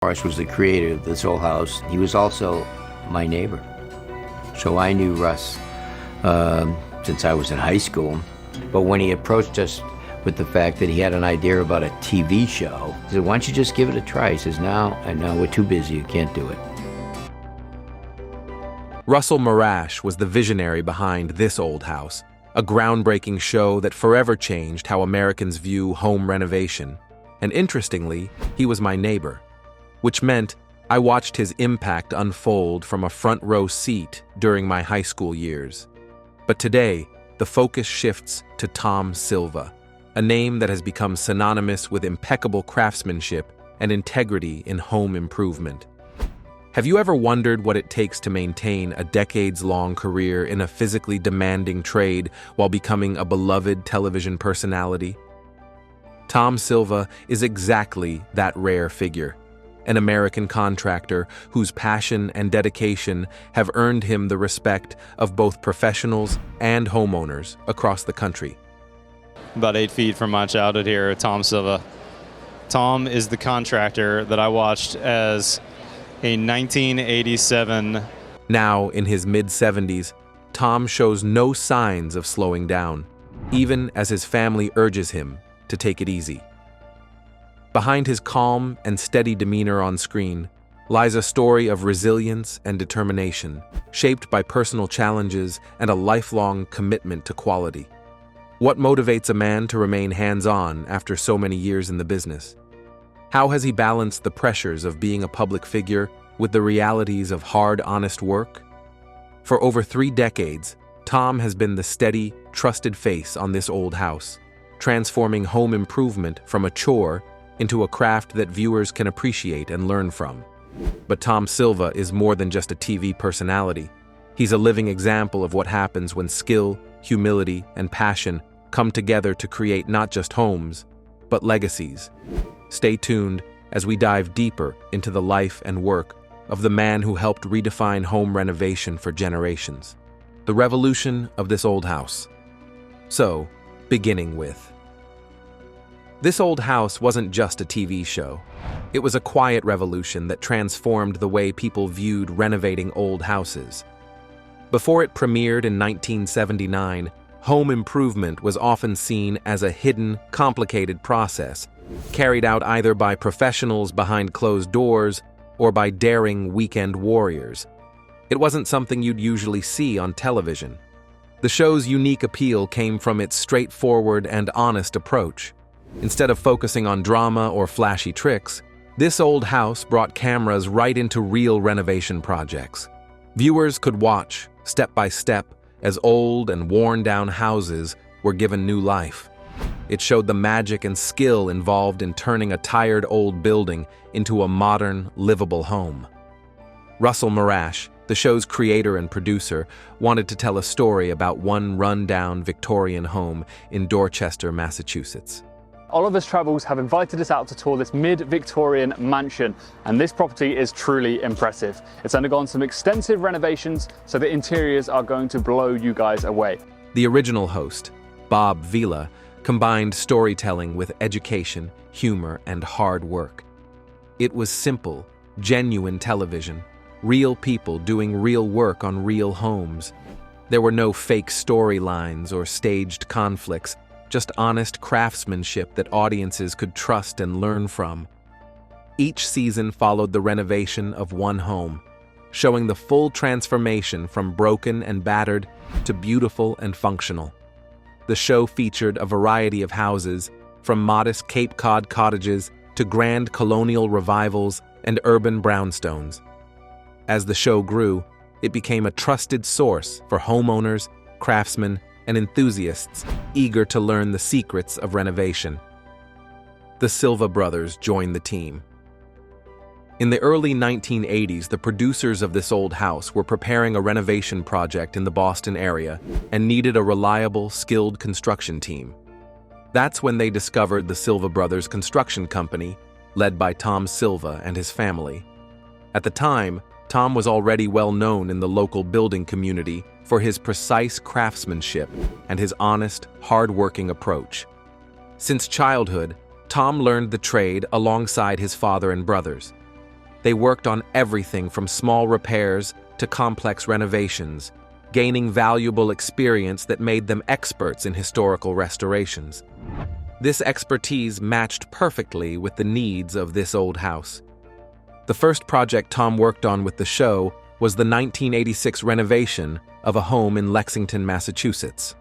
Morash was the creator of this old house. He was also my neighbor. So I knew Russ since I was in high school. But when he approached us with the fact that he had an idea about a TV show, he said, "Why don't you just give it a try?" He says, "No, we're too busy, you can't do it." Russell Morash was the visionary behind This Old House, a groundbreaking show that forever changed how Americans view home renovation. And interestingly, he was my neighbor, which meant I watched his impact unfold from a front row seat during my high school years. But today, the focus shifts to Tom Silva, a name that has become synonymous with impeccable craftsmanship and integrity in home improvement. Have you ever wondered what it takes to maintain a decades-long career in a physically demanding trade while becoming a beloved television personality? Tom Silva is exactly that rare figure, an American contractor whose passion and dedication have earned him the respect of both professionals and homeowners across the country. About 8 feet from my childhood here, Tom Silva. Tom is the contractor that I watched as a 1987. Now, in his mid-70s, Tom shows no signs of slowing down, even as his family urges him to take it easy. Behind his calm and steady demeanor on screen lies a story of resilience and determination, shaped by personal challenges and a lifelong commitment to quality. What motivates a man to remain hands-on after so many years in the business? How has he balanced the pressures of being a public figure with the realities of hard, honest work? For over 3 decades, Tom has been the steady, trusted face on This Old House, transforming home improvement from a chore into a craft that viewers can appreciate and learn from. But Tom Silva is more than just a TV personality. He's a living example of what happens when skill, humility, and passion come together to create not just homes, but legacies. Stay tuned as we dive deeper into the life and work of the man who helped redefine home renovation for generations. The revolution of This Old House. So, beginning with. This Old House wasn't just a TV show. It was a quiet revolution that transformed the way people viewed renovating old houses. Before it premiered in 1979, home improvement was often seen as a hidden, complicated process, carried out either by professionals behind closed doors or by daring weekend warriors. It wasn't something you'd usually see on television. The show's unique appeal came from its straightforward and honest approach. Instead of focusing on drama or flashy tricks, This Old House brought cameras right into real renovation projects. Viewers could watch, step by step, as old and worn-down houses were given new life. It showed the magic and skill involved in turning a tired old building into a modern, livable home. Russell Morash, the show's creator and producer, wanted to tell a story about one run-down Victorian home in Dorchester, Massachusetts. Oliver's Travels have invited us out to tour this mid-Victorian mansion, and this property is truly impressive. It's undergone some extensive renovations, so the interiors are going to blow you guys away. The original host, Bob Vila, combined storytelling with education, humor, and hard work. It was simple, genuine television, real people doing real work on real homes. There were no fake storylines or staged conflicts, just honest craftsmanship that audiences could trust and learn from. Each season followed the renovation of one home, showing the full transformation from broken and battered to beautiful and functional. The show featured a variety of houses, from modest Cape Cod cottages to grand colonial revivals and urban brownstones. As the show grew, it became a trusted source for homeowners, craftsmen, and enthusiasts eager to learn the secrets of renovation. The Silva brothers joined the team. In the early 1980s, the producers of This Old House were preparing a renovation project in the Boston area and needed a reliable, skilled construction team. That's when they discovered the Silva Brothers Construction Company, led by Tom Silva and his family. At the time, Tom was already well known in the local building community for his precise craftsmanship and his honest, hard-working approach. Since childhood, Tom learned the trade alongside his father and brothers. They worked on everything from small repairs to complex renovations, gaining valuable experience that made them experts in historical restorations. This expertise matched perfectly with the needs of this old house. The first project Tom worked on with the show was the 1986 renovation of a home in Lexington, Massachusetts.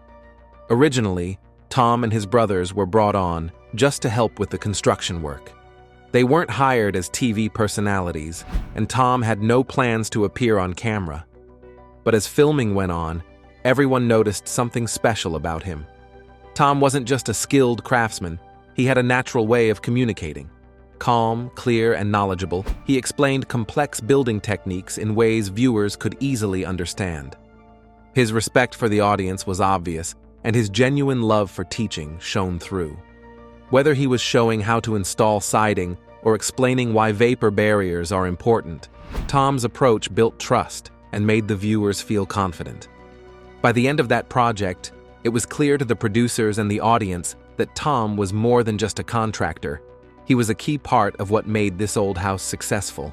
Originally, Tom and his brothers were brought on just to help with the construction work. They weren't hired as TV personalities, and Tom had no plans to appear on camera. But as filming went on, everyone noticed something special about him. Tom wasn't just a skilled craftsman, he had a natural way of communicating. Calm, clear, and knowledgeable, he explained complex building techniques in ways viewers could easily understand. His respect for the audience was obvious, and his genuine love for teaching shone through. Whether he was showing how to install siding or explaining why vapor barriers are important, Tom's approach built trust and made the viewers feel confident. By the end of that project, it was clear to the producers and the audience that Tom was more than just a contractor. He was a key part of what made this old house successful.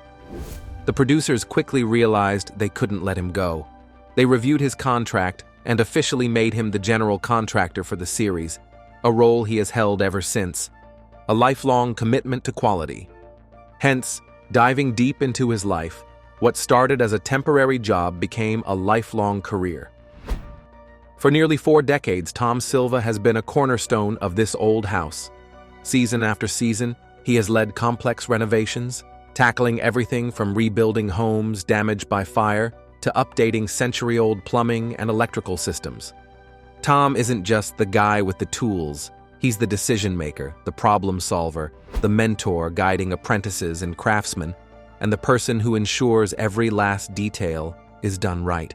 The producers quickly realized they couldn't let him go. They reviewed his contract and officially made him the general contractor for the series, a role he has held ever since, a lifelong commitment to quality. Hence, diving deep into his life, what started as a temporary job became a lifelong career. For nearly 4 decades, Tom Silva has been a cornerstone of this old house. Season after season, he has led complex renovations, tackling everything from rebuilding homes damaged by fire to updating century-old plumbing and electrical systems. Tom isn't just the guy with the tools. He's the decision-maker, the problem-solver, the mentor guiding apprentices and craftsmen, and the person who ensures every last detail is done right.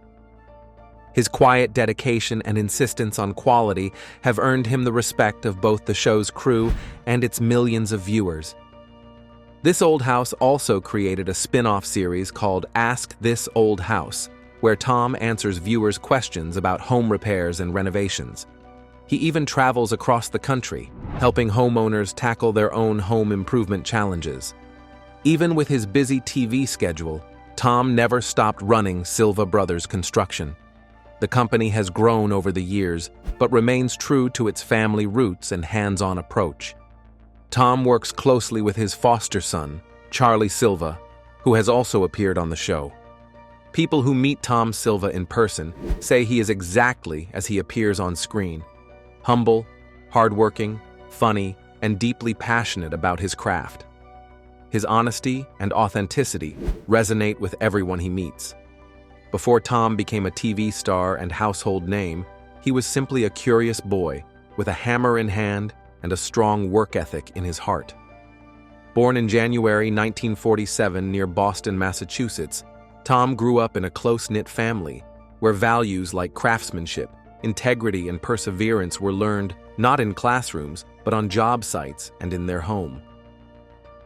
His quiet dedication and insistence on quality have earned him the respect of both the show's crew and its millions of viewers. This old house also created a spin-off series called Ask This Old House, where Tom answers viewers' questions about home repairs and renovations. He even travels across the country, helping homeowners tackle their own home improvement challenges. Even with his busy TV schedule, Tom never stopped running Silva Brothers Construction. The company has grown over the years, but remains true to its family roots and hands-on approach. Tom works closely with his foster son, Charlie Silva, who has also appeared on the show. People who meet Tom Silva in person say he is exactly as he appears on screen: humble, hardworking, funny, and deeply passionate about his craft. His honesty and authenticity resonate with everyone he meets. Before Tom became a TV star and household name, he was simply a curious boy with a hammer in hand and a strong work ethic in his heart. Born in January 1947 near Boston, Massachusetts, Tom grew up in a close-knit family where values like craftsmanship, integrity, and perseverance were learned not in classrooms but on job sites and in their home.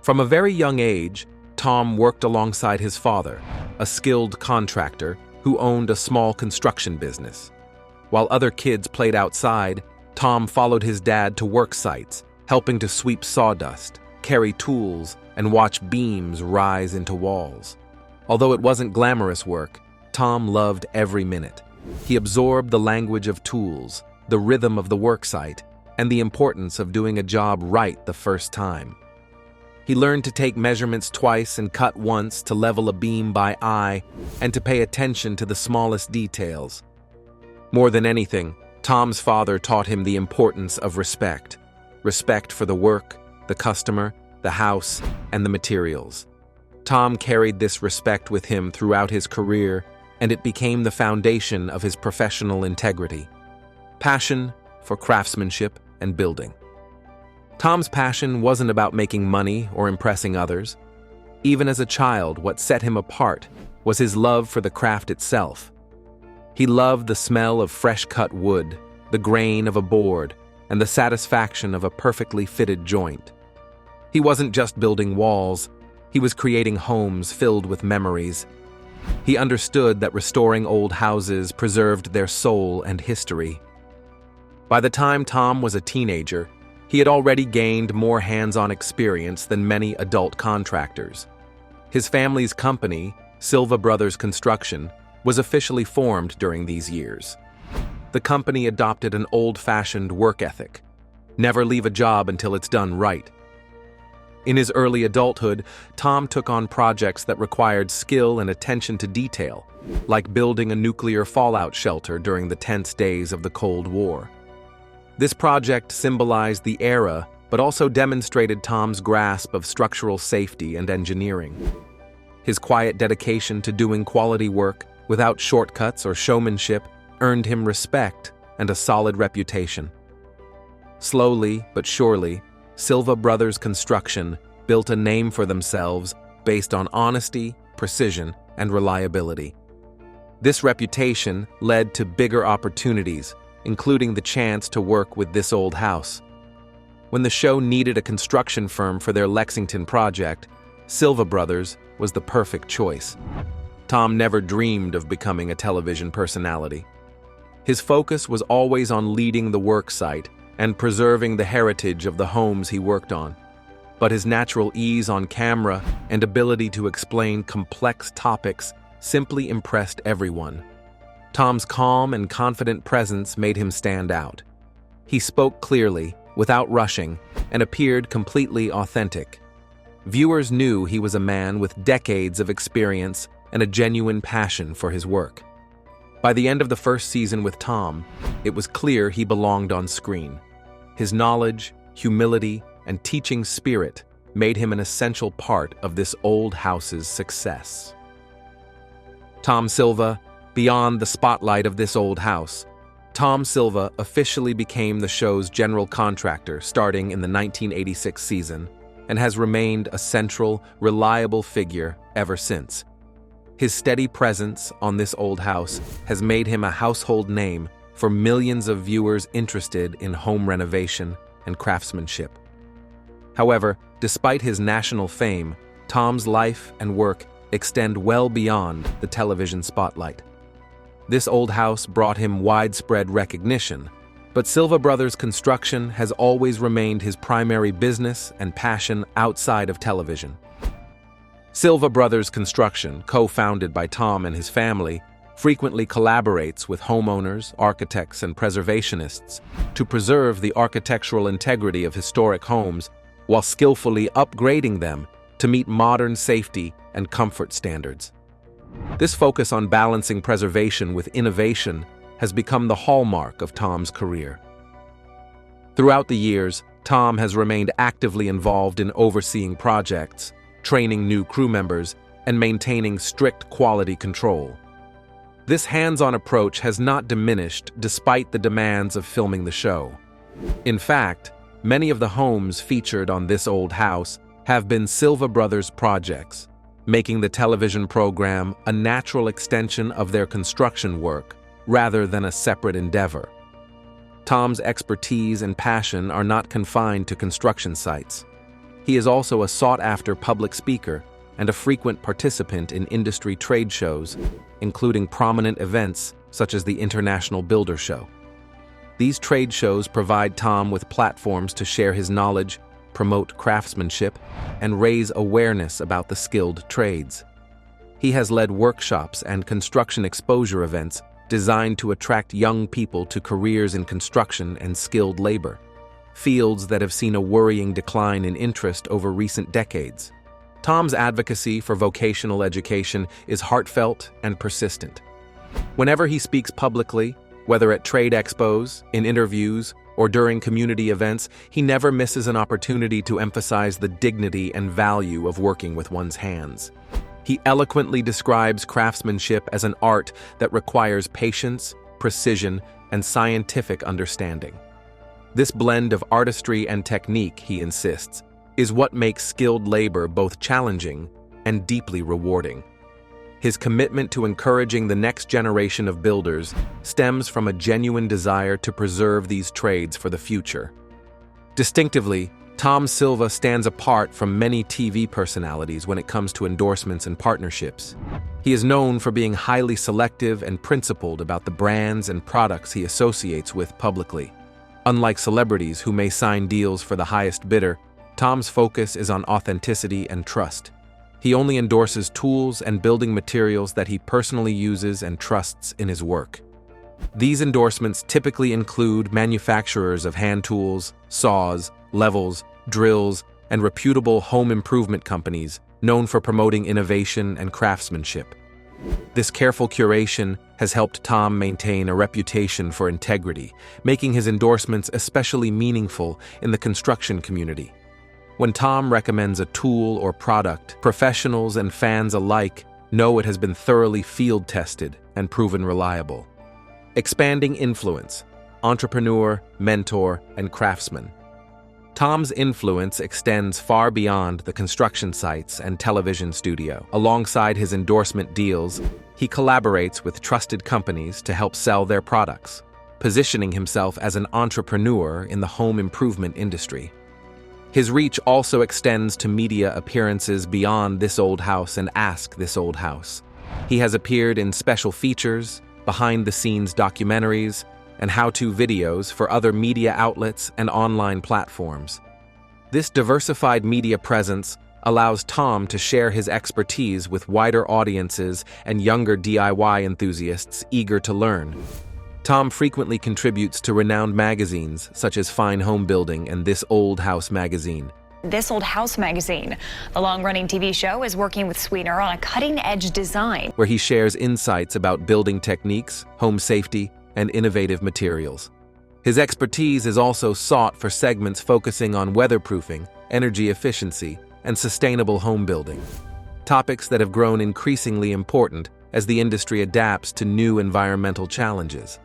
From a very young age, Tom worked alongside his father, a skilled contractor who owned a small construction business. While other kids played outside, Tom followed his dad to work sites, helping to sweep sawdust, carry tools, and watch beams rise into walls. Although it wasn't glamorous work, Tom loved every minute. He absorbed the language of tools, the rhythm of the work site, and the importance of doing a job right the first time. He learned to take measurements twice and cut once, to level a beam by eye, and to pay attention to the smallest details. More than anything, Tom's father taught him the importance of respect. Respect for the work, the customer, the house, and the materials. Tom carried this respect with him throughout his career, and it became the foundation of his professional integrity. Passion for craftsmanship and building. Tom's passion wasn't about making money or impressing others. Even as a child, what set him apart was his love for the craft itself. He loved the smell of fresh-cut wood, the grain of a board, and the satisfaction of a perfectly fitted joint. He wasn't just building walls, he was creating homes filled with memories. He understood that restoring old houses preserved their soul and history. By the time Tom was a teenager, he had already gained more hands-on experience than many adult contractors. His family's company, Silva Brothers Construction, was officially formed during these years. The company adopted an old-fashioned work ethic. Never leave a job until it's done right. In his early adulthood, Tom took on projects that required skill and attention to detail, like building a nuclear fallout shelter during the tense days of the Cold War. This project symbolized the era, but also demonstrated Tom's grasp of structural safety and engineering. His quiet dedication to doing quality work without shortcuts or showmanship earned him respect and a solid reputation. Slowly but surely, Silva Brothers Construction built a name for themselves based on honesty, precision, and reliability. This reputation led to bigger opportunities, including the chance to work with This Old House. When the show needed a construction firm for their Lexington project, Silva Brothers was the perfect choice. Tom never dreamed of becoming a television personality. His focus was always on leading the work site and preserving the heritage of the homes he worked on. But his natural ease on camera and ability to explain complex topics simply impressed everyone. Tom's calm and confident presence made him stand out. He spoke clearly, without rushing, and appeared completely authentic. Viewers knew he was a man with decades of experience and a genuine passion for his work. By the end of the first season with Tom, it was clear he belonged on screen. His knowledge, humility, and teaching spirit made him an essential part of This Old House's success. Tom Silva, beyond the spotlight of This Old House, Tom Silva officially became the show's general contractor starting in the 1986 season and has remained a central, reliable figure ever since. His steady presence on This Old House has made him a household name for millions of viewers interested in home renovation and craftsmanship. However, despite his national fame, Tom's life and work extend well beyond the television spotlight. This Old House brought him widespread recognition, but Silva Brothers Construction has always remained his primary business and passion outside of television. Silva Brothers Construction, co-founded by Tom and his family, frequently collaborates with homeowners, architects, and preservationists to preserve the architectural integrity of historic homes while skillfully upgrading them to meet modern safety and comfort standards. This focus on balancing preservation with innovation has become the hallmark of Tom's career. Throughout the years, Tom has remained actively involved in overseeing projects, training new crew members, and maintaining strict quality control. This hands-on approach has not diminished despite the demands of filming the show. In fact, many of the homes featured on This Old House have been Silva Brothers projects, making the television program a natural extension of their construction work rather than a separate endeavor. Tom's expertise and passion are not confined to construction sites. He is also a sought-after public speaker and a frequent participant in industry trade shows, including prominent events such as the International Builder Show. These trade shows provide Tom with platforms to share his knowledge, promote craftsmanship, and raise awareness about the skilled trades. He has led workshops and construction exposure events designed to attract young people to careers in construction and skilled labor, fields that have seen a worrying decline in interest over recent decades. Tom's advocacy for vocational education is heartfelt and persistent. Whenever he speaks publicly, whether at trade expos, in interviews, or during community events, he never misses an opportunity to emphasize the dignity and value of working with one's hands. He eloquently describes craftsmanship as an art that requires patience, precision, and scientific understanding. This blend of artistry and technique, he insists, is what makes skilled labor both challenging and deeply rewarding. His commitment to encouraging the next generation of builders stems from a genuine desire to preserve these trades for the future. Distinctively, Tom Silva stands apart from many TV personalities when it comes to endorsements and partnerships. He is known for being highly selective and principled about the brands and products he associates with publicly. Unlike celebrities who may sign deals for the highest bidder, Tom's focus is on authenticity and trust. He only endorses tools and building materials that he personally uses and trusts in his work. These endorsements typically include manufacturers of hand tools, saws, levels, drills, and reputable home improvement companies known for promoting innovation and craftsmanship. This careful curation has helped Tom maintain a reputation for integrity, making his endorsements especially meaningful in the construction community. When Tom recommends a tool or product, professionals and fans alike know it has been thoroughly field-tested and proven reliable. Expanding influence: entrepreneur, mentor, and craftsman. Tom's influence extends far beyond the construction sites and television studio. Alongside his endorsement deals, he collaborates with trusted companies to help sell their products, positioning himself as an entrepreneur in the home improvement industry. His reach also extends to media appearances beyond This Old House and Ask This Old House. He has appeared in special features, behind-the-scenes documentaries, and how-to videos for other media outlets and online platforms. This diversified media presence allows Tom to share his expertise with wider audiences and younger DIY enthusiasts eager to learn. Tom frequently contributes to renowned magazines such as Fine Home Building and This Old House magazine. This Old House magazine, the long-running TV show, is working with Sweetener on a cutting-edge design, where he shares insights about building techniques, home safety, and innovative materials. His expertise is also sought for segments focusing on weatherproofing, energy efficiency, and sustainable home building, topics that have grown increasingly important as the industry adapts to new environmental challenges.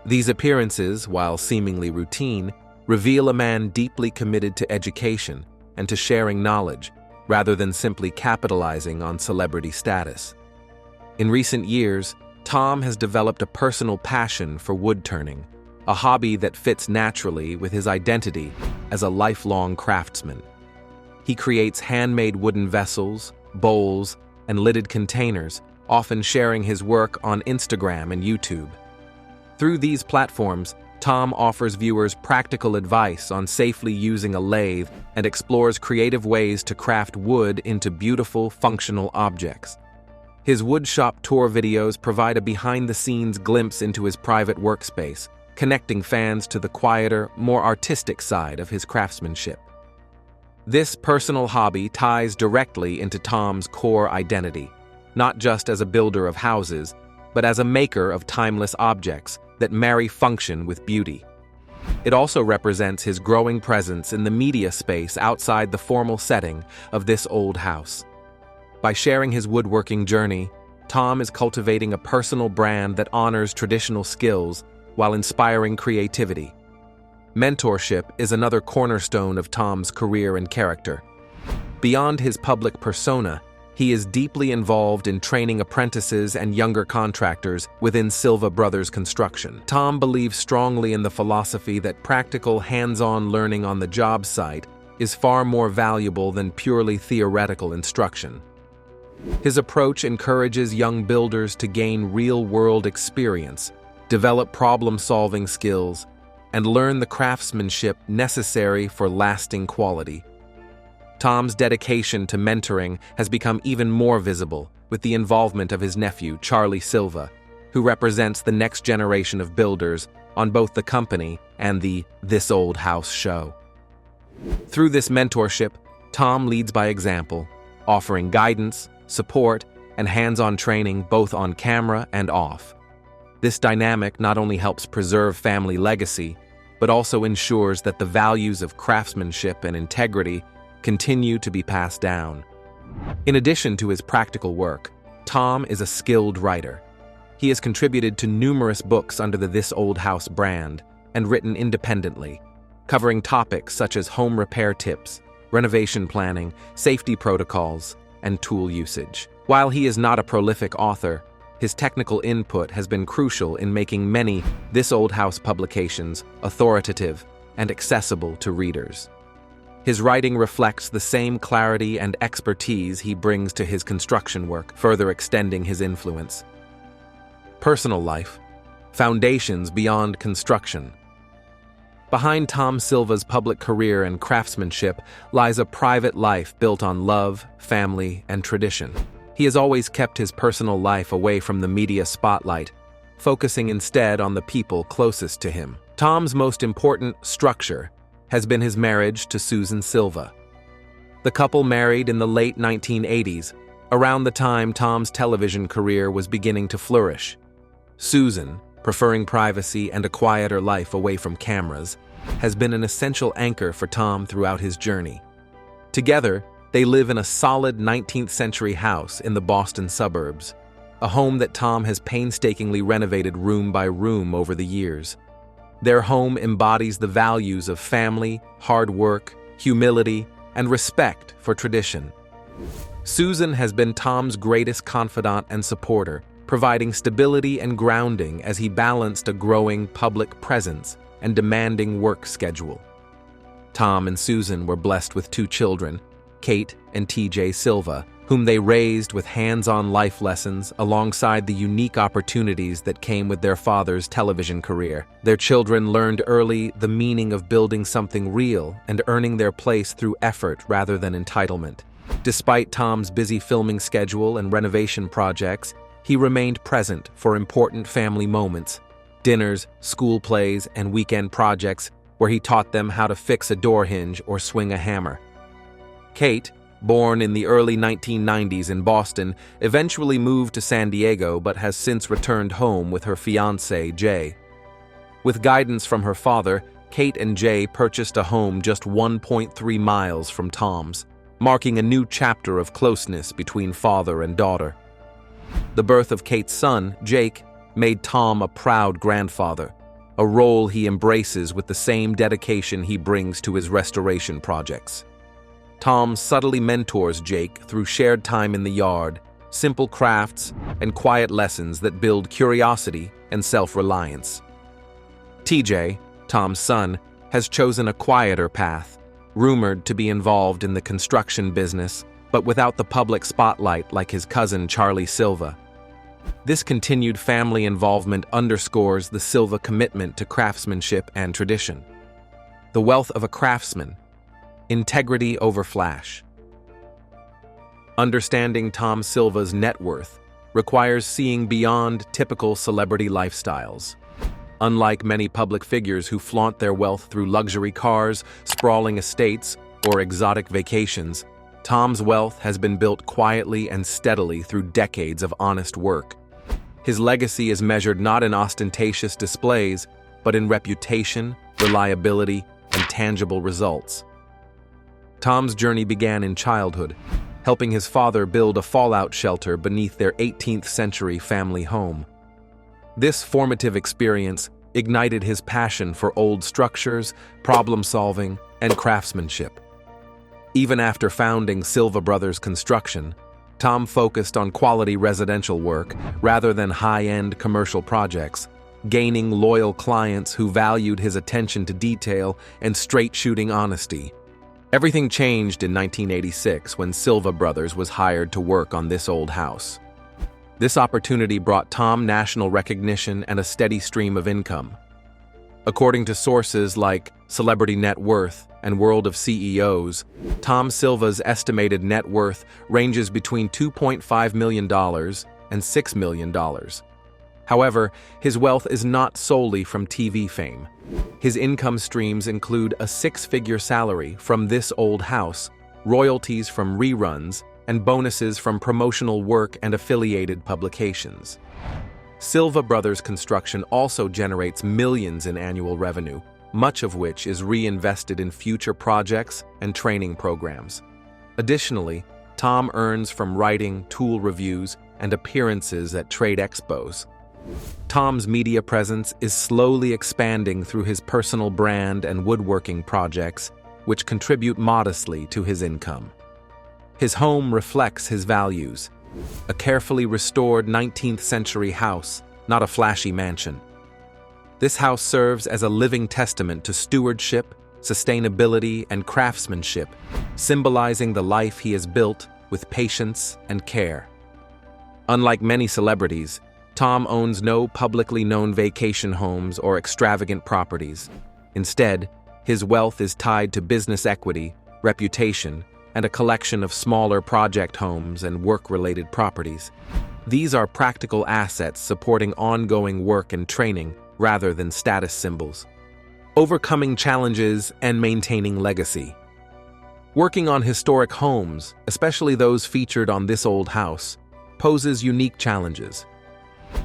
These appearances, while seemingly routine, reveal a man deeply committed to education and to sharing knowledge, rather than simply capitalizing on celebrity status. In recent years, Tom has developed a personal passion for wood turning, a hobby that fits naturally with his identity as a lifelong craftsman. He creates handmade wooden vessels, bowls, and lidded containers, often sharing his work on Instagram and YouTube. Through these platforms, Tom offers viewers practical advice on safely using a lathe and explores creative ways to craft wood into beautiful, functional objects. His woodshop tour videos provide a behind-the-scenes glimpse into his private workspace, connecting fans to the quieter, more artistic side of his craftsmanship. This personal hobby ties directly into Tom's core identity, not just as a builder of houses, but as a maker of timeless objects that marry function with beauty. It also represents his growing presence in the media space outside the formal setting of This Old House. By sharing his woodworking journey, Tom is cultivating a personal brand that honors traditional skills while inspiring creativity. Mentorship is another cornerstone of Tom's career and character. Beyond his public persona, he is deeply involved in training apprentices and younger contractors within Silva Brothers Construction. Tom believes strongly in the philosophy that practical, hands-on learning on the job site is far more valuable than purely theoretical instruction. His approach encourages young builders to gain real-world experience, develop problem-solving skills, and learn the craftsmanship necessary for lasting quality. Tom's dedication to mentoring has become even more visible with the involvement of his nephew, Charlie Silva, who represents the next generation of builders on both the company and the This Old House show. Through this mentorship, Tom leads by example, offering guidance, support, and hands-on training both on camera and off. This dynamic not only helps preserve family legacy, but also ensures that the values of craftsmanship and integrity continue to be passed down. In addition to his practical work, Tom is a skilled writer. He has contributed to numerous books under the This Old House brand and written independently, covering topics such as home repair tips, renovation planning, safety protocols, and tool usage. While he is not a prolific author, his technical input has been crucial in making many This Old House publications authoritative and accessible to readers. His writing reflects the same clarity and expertise he brings to his construction work, further extending his influence. Personal life: foundations beyond construction. Behind Tom Silva's public career and craftsmanship lies a private life built on love, family, and tradition. He has always kept his personal life away from the media spotlight, focusing instead on the people closest to him. Tom's most important structure has been his marriage to Susan Silva. The couple married in the late 1980s, around the time Tom's television career was beginning to flourish. Susan, preferring privacy and a quieter life away from cameras, has been an essential anchor for Tom throughout his journey. Together, they live in a solid 19th century house in the Boston suburbs, a home that Tom has painstakingly renovated room by room over the years. Their home embodies the values of family, hard work, humility, and respect for tradition. Susan has been Tom's greatest confidant and supporter, providing stability and grounding as he balanced a growing public presence and demanding work schedule. Tom and Susan were blessed with 2 children, Kate and TJ Silva, whom they raised with hands-on life lessons alongside the unique opportunities that came with their father's television career. Their children learned early the meaning of building something real and earning their place through effort rather than entitlement. Despite Tom's busy filming schedule and renovation projects, he remained present for important family moments, dinners, school plays, and weekend projects where he taught them how to fix a door hinge or swing a hammer. Kate, born in the early 1990s in Boston, eventually moved to San Diego but has since returned home with her fiancé, Jay. With guidance from her father, Kate and Jay purchased a home just 1.3 miles from Tom's, marking a new chapter of closeness between father and daughter. The birth of Kate's son, Jake, made Tom a proud grandfather, a role he embraces with the same dedication he brings to his restoration projects. Tom subtly mentors Jake through shared time in the yard, simple crafts, and quiet lessons that build curiosity and self-reliance. TJ, Tom's son, has chosen a quieter path, rumored to be involved in the construction business, but without the public spotlight like his cousin Charlie Silva. This continued family involvement underscores the Silva commitment to craftsmanship and tradition. The wealth of a craftsman, integrity over flash. Understanding Tom Silva's net worth requires seeing beyond typical celebrity lifestyles. Unlike many public figures who flaunt their wealth through luxury cars, sprawling estates, or exotic vacations, Tom's wealth has been built quietly and steadily through decades of honest work. His legacy is measured not in ostentatious displays, but in reputation, reliability, and tangible results. Tom's journey began in childhood, helping his father build a fallout shelter beneath their 18th century family home. This formative experience ignited his passion for old structures, problem-solving, and craftsmanship. Even after founding Silva Brothers Construction, Tom focused on quality residential work rather than high-end commercial projects, gaining loyal clients who valued his attention to detail and straight-shooting honesty. Everything changed in 1986 when Silva Brothers was hired to work on this old house. This opportunity brought Tom national recognition and a steady stream of income. According to sources like Celebrity Net Worth and World of CEOs, Tom Silva's estimated net worth ranges between $2.5 million and $6 million. However, his wealth is not solely from TV fame. His income streams include a 6-figure salary from This Old House, royalties from reruns, and bonuses from promotional work and affiliated publications. Silva Brothers Construction also generates millions in annual revenue, much of which is reinvested in future projects and training programs. Additionally, Tom earns from writing, tool reviews, and appearances at trade expos. Tom's media presence is slowly expanding through his personal brand and woodworking projects, which contribute modestly to his income. His home reflects his values, a carefully restored 19th century house, not a flashy mansion. This house serves as a living testament to stewardship, sustainability, and craftsmanship, symbolizing the life he has built with patience and care. Unlike many celebrities, Tom owns no publicly known vacation homes or extravagant properties. Instead, his wealth is tied to business equity, reputation, and a collection of smaller project homes and work-related properties. These are practical assets supporting ongoing work and training rather than status symbols. Overcoming challenges and maintaining legacy. Working on historic homes, especially those featured on this old house, poses unique challenges.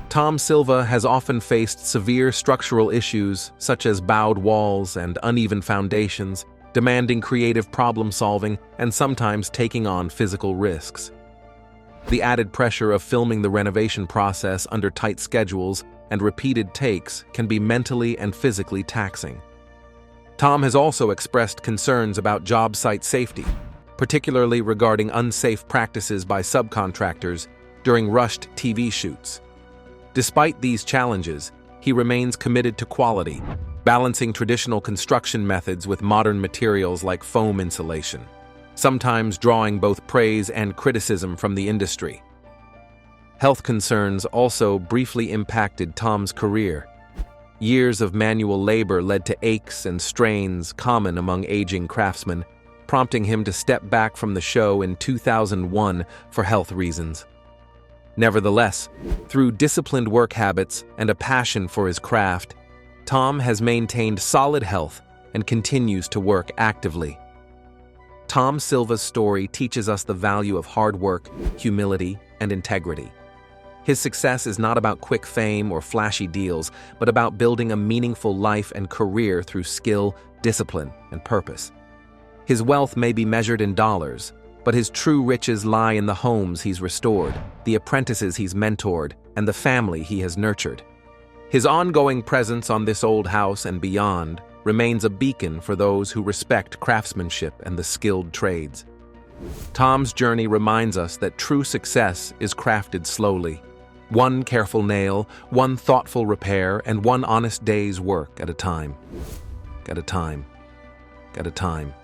Tom Silva has often faced severe structural issues such as bowed walls and uneven foundations, demanding creative problem-solving and sometimes taking on physical risks. The added pressure of filming the renovation process under tight schedules and repeated takes can be mentally and physically taxing. Tom has also expressed concerns about job site safety, particularly regarding unsafe practices by subcontractors during rushed TV shoots. Despite these challenges, he remains committed to quality, balancing traditional construction methods with modern materials like foam insulation, sometimes drawing both praise and criticism from the industry. Health concerns also briefly impacted Tom's career. Years of manual labor led to aches and strains common among aging craftsmen, prompting him to step back from the show in 2001 for health reasons. Nevertheless, through disciplined work habits and a passion for his craft, Tom has maintained solid health and continues to work actively. Tom Silva's story teaches us the value of hard work, humility, and integrity. His success is not about quick fame or flashy deals, but about building a meaningful life and career through skill, discipline, and purpose. His wealth may be measured in dollars, but his true riches lie in the homes he's restored, the apprentices he's mentored, and the family he has nurtured. His ongoing presence on this old house and beyond remains a beacon for those who respect craftsmanship and the skilled trades. Tom's journey reminds us that true success is crafted slowly. One careful nail, one thoughtful repair, and one honest day's work at a time. At a time.